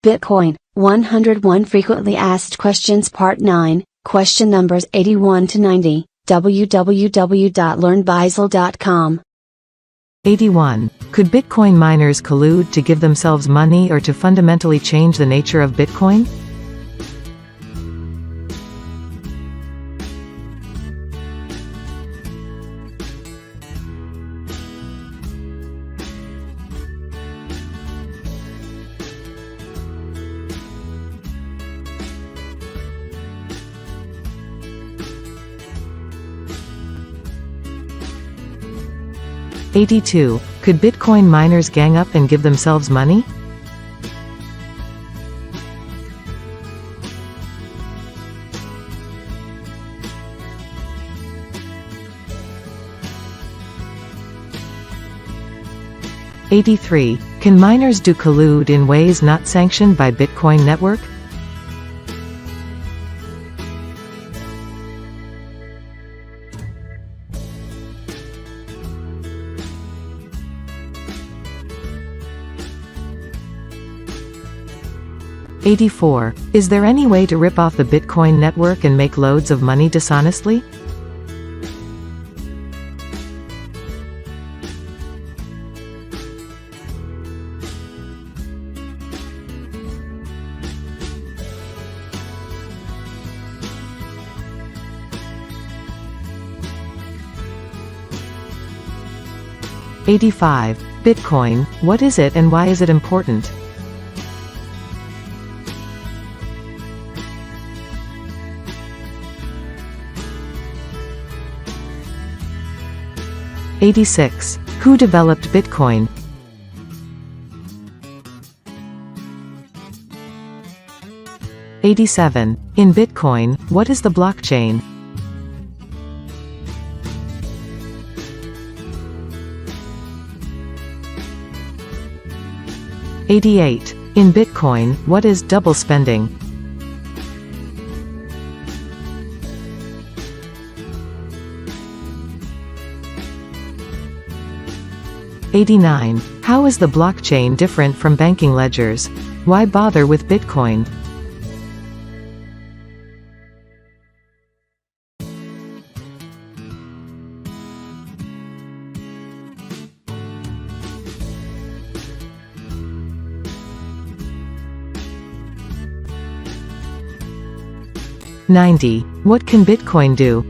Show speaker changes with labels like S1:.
S1: Bitcoin, 101 Frequently Asked Questions Part 9, question numbers 81 to 90, www.learnbisel.com.
S2: 81. Could Bitcoin miners collude to give themselves money or to fundamentally change the nature of Bitcoin? (82) Could Bitcoin miners gang up and give themselves money? (83) Can miners do collude in ways not sanctioned by Bitcoin network? (84) Is there any way to rip off the Bitcoin network and make loads of money dishonestly? (85) Bitcoin, what is it and why is it important? (86) Who developed Bitcoin? (87) In Bitcoin, what is the blockchain? (88) In Bitcoin, what is double spending? (89) How is the blockchain different from banking ledgers? Why bother with Bitcoin? (90) What can Bitcoin do?